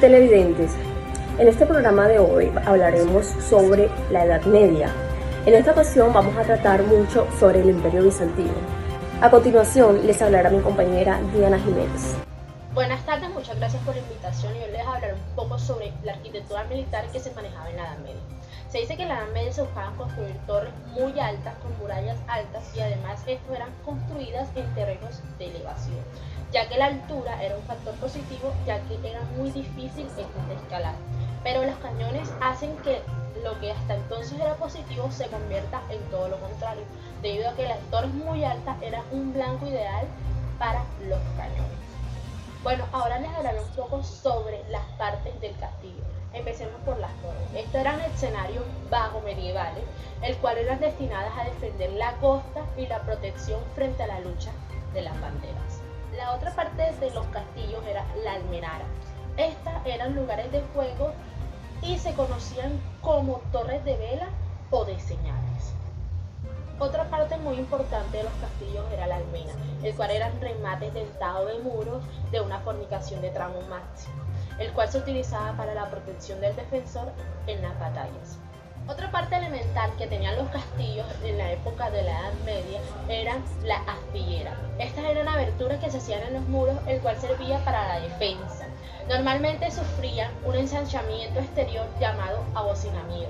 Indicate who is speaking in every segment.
Speaker 1: Televidentes, en este programa de hoy hablaremos sobre la Edad Media. En esta ocasión vamos a tratar mucho sobre el Imperio Bizantino. A continuación les hablará mi compañera Diana Jiménez.
Speaker 2: Buenas tardes, muchas gracias por la invitación y hoy les hablaré un poco sobre la arquitectura militar que se manejaba en la Edad Media. Se dice que en la Edad Media se buscaban construir torres muy altas con murallas altas y además estas eran construidas en terrenos de elevación, ya que la altura era un factor positivo, ya que era muy difícil de escalar. Pero los cañones hacen que lo que hasta entonces era positivo se convierta en todo lo contrario, debido a que las torres muy altas eran un blanco ideal para los cañones. Bueno, ahora les hablaré un poco sobre las partes del castillo. Empecemos por las torres. Estos eran escenarios bajo medievales, el cual eran destinadas a defender la costa y la protección frente a la lucha de las banderas. La otra parte de los castillos era la almenara. Estas eran lugares de juego y se conocían como torres de vela o de señales. Otra parte muy importante de los castillos era la almena, el cual eran remates dentados de muros de una fornicación de tramo máximo, el cual se utilizaba para la protección del defensor en las batallas. Otra parte elemental que tenían los castillos en la época de la Edad Media eran las aspilleras. Estas eran aberturas que se hacían en los muros, el cual servía para la defensa. Normalmente sufrían un ensanchamiento exterior llamado abocinamiento.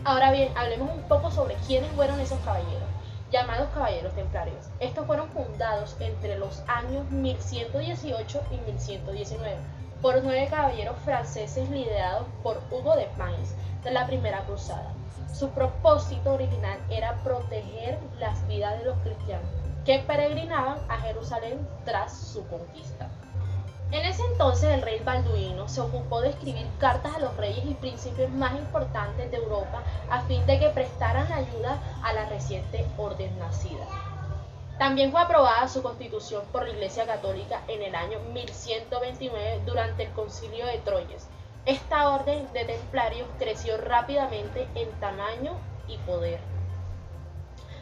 Speaker 2: Ahora bien, hablemos un poco sobre quiénes fueron esos caballeros, llamados caballeros templarios. Estos fueron fundados entre los años 1118 y 1119 por 9 caballeros franceses liderados por Hugo de Payens de la Primera Cruzada. Su propósito original era proteger las vidas de los cristianos que peregrinaban a Jerusalén tras su conquista. En ese entonces el rey Balduino se ocupó de escribir cartas a los reyes y príncipes más importantes de Europa a fin de que prestaran ayuda a la reciente orden nacida. También fue aprobada su constitución por la Iglesia Católica en el año 1129 durante el Concilio de Troyes. Esta orden de templarios creció rápidamente en tamaño y poder.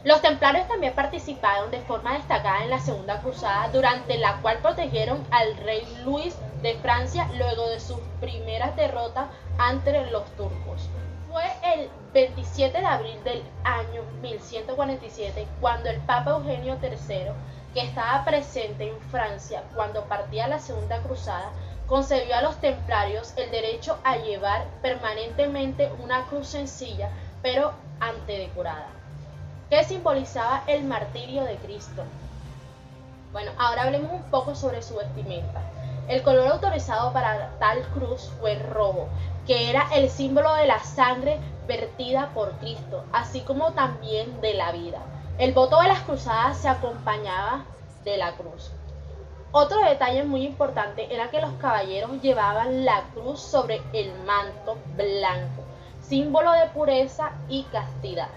Speaker 2: Los templarios también participaron de forma destacada en la Segunda Cruzada, durante la cual protegieron al rey Luis de Francia luego de sus primeras derrotas ante los turcos. Fue el 27 de abril del año 1147 cuando el Papa Eugenio III, que estaba presente en Francia cuando partía la Segunda Cruzada, concedió a los templarios el derecho a llevar permanentemente una cruz sencilla pero antedecorada, que simbolizaba el martirio de Cristo. Bueno, ahora hablemos un poco sobre su vestimenta. El color autorizado para tal cruz fue el rojo, que era el símbolo de la sangre vertida por Cristo, así como también de la vida. El voto de las cruzadas se acompañaba de la cruz. Otro detalle muy importante era que los caballeros llevaban la cruz sobre el manto blanco, símbolo de pureza y castidad.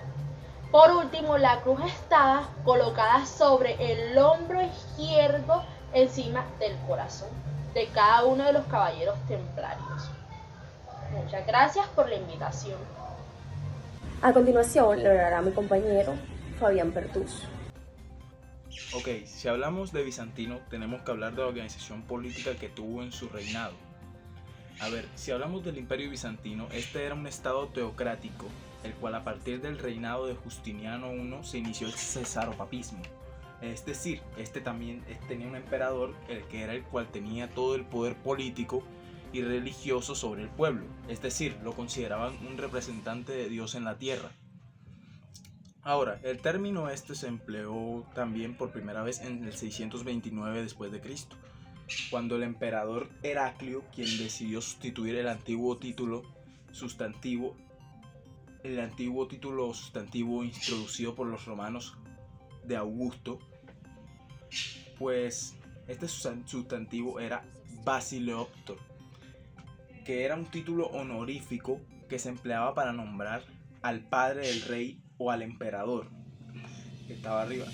Speaker 2: Por último, la cruz estaba colocada sobre el hombro izquierdo encima del corazón de cada uno de los caballeros templarios. Muchas gracias por la invitación.
Speaker 1: A continuación le hablará mi compañero Fabián Pertús.
Speaker 3: Ok, si hablamos de Bizantino, tenemos que hablar de la organización política que tuvo en su reinado. A ver, si hablamos del Imperio Bizantino, este era un estado teocrático, el cual a partir del reinado de Justiniano I se inició el cesaropapismo. Es decir, este también tenía un emperador, el cual tenía todo el poder político y religioso sobre el pueblo, es decir, lo consideraban un representante de Dios en la tierra. Ahora, el término este se empleó también por primera vez en el 629 después de Cristo, cuando el emperador Heraclio, quien decidió sustituir el antiguo título sustantivo introducido por los romanos de Augusto, pues este sustantivo era Basileoptor, que era un título honorífico que se empleaba para nombrar al padre del rey o al emperador, que estaba arriba.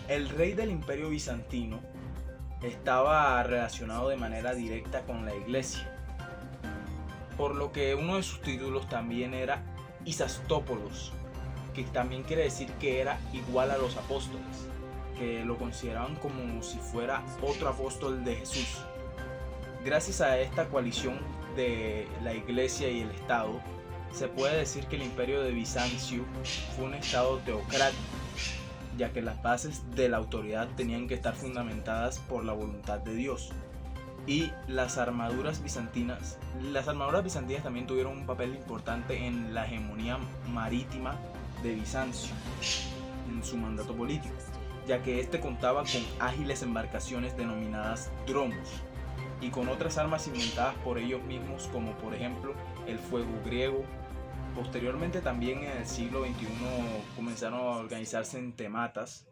Speaker 3: El rey del Imperio Bizantino estaba relacionado de manera directa con la iglesia, por lo que uno de sus títulos también era Isastópolos, que también quiere decir que era igual a los apóstoles, que lo consideraban como si fuera otro apóstol de Jesús. Gracias a esta coalición de la Iglesia y el Estado, se puede decir que el Imperio de Bizancio fue un Estado teocrático, ya que las bases de la autoridad tenían que estar fundamentadas por la voluntad de Dios. Y las armaduras bizantinas también tuvieron un papel importante en la hegemonía marítima de Bizancio, en su mandato político, ya que este contaba con ágiles embarcaciones denominadas dromos, y con otras armas inventadas por ellos mismos, como por ejemplo el fuego griego. Posteriormente también en el siglo XXI comenzaron a organizarse en tematas,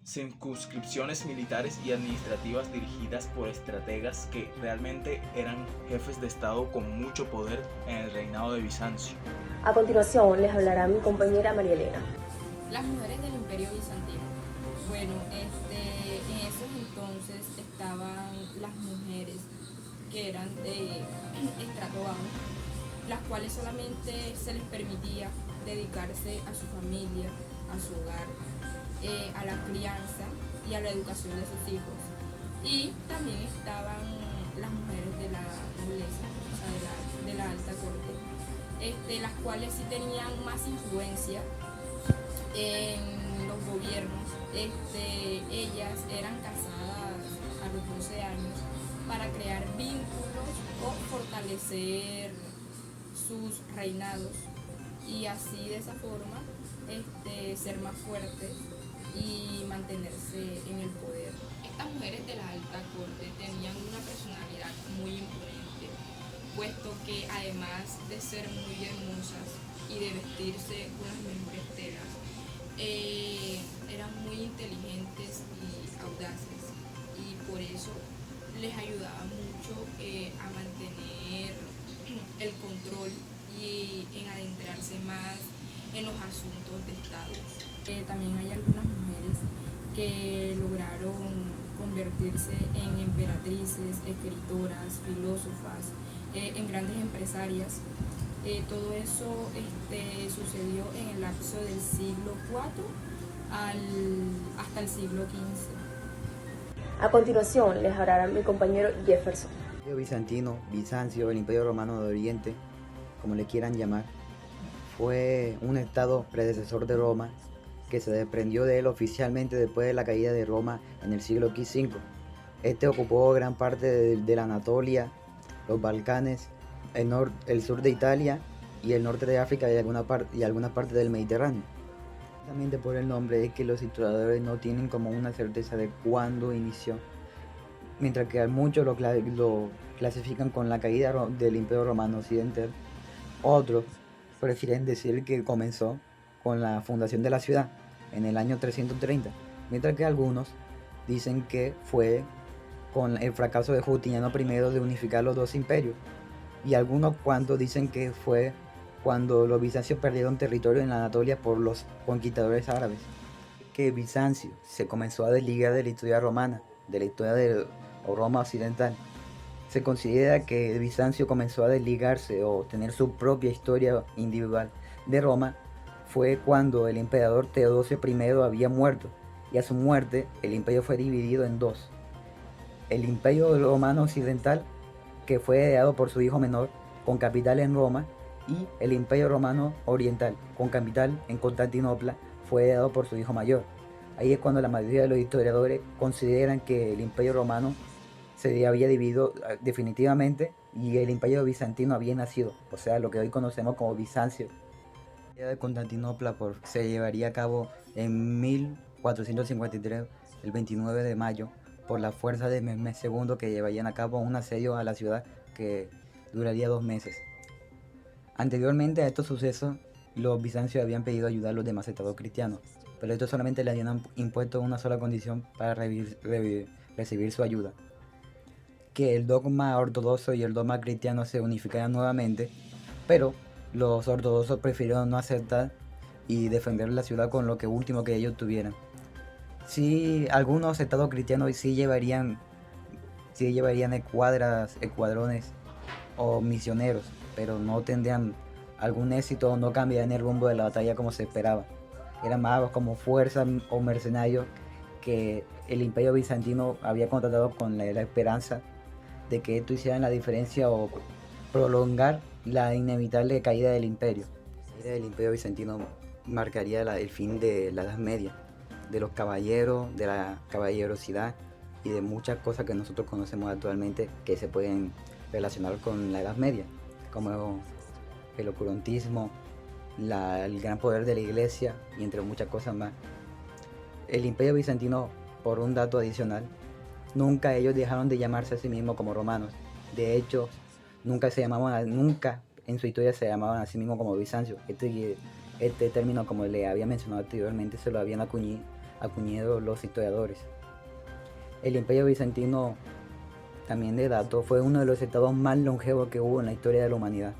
Speaker 3: circunscripciones militares y administrativas dirigidas por estrategas que realmente eran jefes de Estado con mucho poder en el reinado de Bizancio.
Speaker 1: A continuación les hablará mi compañera María Elena.
Speaker 4: Las mujeres del Imperio Bizantino. Bueno, en esos entonces estaban las mujeres que eran de estrato bajo, las cuales solamente se les permitía dedicarse a su familia, a su hogar, a la crianza y a la educación de sus hijos. Y también estaban las mujeres de la nobleza, o sea, de la alta corte, las cuales sí tenían más influencia en los gobiernos. Ellas eran casadas a los 12 años para crear vínculos o fortalecer sus reinados y así de esa forma ser más fuertes y mantenerse en el poder. Estas mujeres de la alta corte tenían una personalidad muy imponente, puesto que además de ser muy hermosas y de vestirse con las mejores telas, eran muy inteligentes y audaces, y por eso les ayudaba mucho a mantener el control y en adentrarse más en los asuntos de Estado. También hay algunas mujeres que lograron convertirse en emperatrices, escritoras, filósofas, en grandes empresarias. Todo eso sucedió en el lapso del siglo IV hasta el siglo XV.
Speaker 1: A continuación les hablará mi compañero Jefferson.
Speaker 5: El Imperio Bizantino, Bizancio, el Imperio Romano de Oriente, como le quieran llamar, fue un estado predecesor de Roma que se desprendió de él oficialmente después de la caída de Roma en el siglo V. Este ocupó gran parte de la Anatolia, los Balcanes, el sur de Italia y el norte de África y alguna parte del Mediterráneo. Exactamente por el nombre es que los historiadores no tienen como una certeza de cuándo inició, mientras que a muchos lo clasifican con la caída del Imperio Romano Occidental. Otros prefieren decir que comenzó con la fundación de la ciudad en el año 330, mientras que algunos dicen que fue con el fracaso de Justiniano I de unificar los dos imperios, y algunos cuantos dicen que fue cuando los bizantios perdieron territorio en la Anatolia por los conquistadores árabes. Que Bizancio se comenzó a desligar de la historia romana, de la historia de Roma occidental. Se considera que Bizancio comenzó a desligarse o tener su propia historia individual de Roma fue cuando el emperador Teodosio I había muerto, y a su muerte el imperio fue dividido en dos: el Imperio Romano Occidental, que fue heredado por su hijo menor, con capital en Roma, y el Imperio Romano Oriental, con capital en Constantinopla, fue heredado por su hijo mayor. Ahí es cuando la mayoría de los historiadores consideran que el Imperio Romano se había dividido definitivamente y el Imperio Bizantino había nacido, o sea, lo que hoy conocemos como Bizancio. La idea de Constantinopla se llevaría a cabo en 1453, el 29 de mayo, por la fuerza de Mehmed II, que llevarían a cabo un asedio a la ciudad que duraría 2 meses. Anteriormente a estos sucesos, los bizancios habían pedido ayuda a los demás estados cristianos, pero estos solamente le habían impuesto una sola condición para recibir su ayuda: que el dogma ortodoxo y el dogma cristiano se unificaran nuevamente, pero los ortodoxos prefirieron no aceptar y defender la ciudad con lo último que ellos tuvieran. Sí, algunos estados cristianos sí llevarían escuadrones o misioneros, pero no tendrían algún éxito, no cambiarían el rumbo de la batalla como se esperaba. Eran más como fuerzas o mercenarios que el Imperio Bizantino había contratado con la esperanza de que esto hiciera la diferencia o prolongar la inevitable caída del imperio. La caída del imperio bizantino marcaría el fin de la Edad Media, de los caballeros, de la caballerosidad y de muchas cosas que nosotros conocemos actualmente que se pueden relacionar con la Edad Media, como el oscurantismo, el gran poder de la iglesia y entre muchas cosas más. El imperio bizantino, por un dato adicional, nunca ellos dejaron de llamarse a sí mismos como romanos. De hecho, nunca en su historia se llamaban a sí mismos como Bizancio. Este término, como le había mencionado anteriormente, se lo habían acuñado los historiadores. El imperio bizantino, también de dato, fue uno de los estados más longevos que hubo en la historia de la humanidad.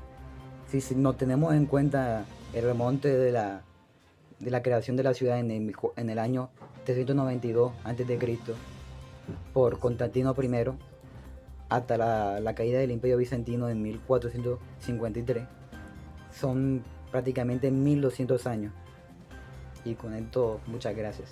Speaker 5: Si no tenemos en cuenta el remonte de la creación de la ciudad en el año 392 a.C. por Constantino I, hasta la caída del imperio bizantino en 1453, son prácticamente 1200 años. Y con esto, muchas gracias.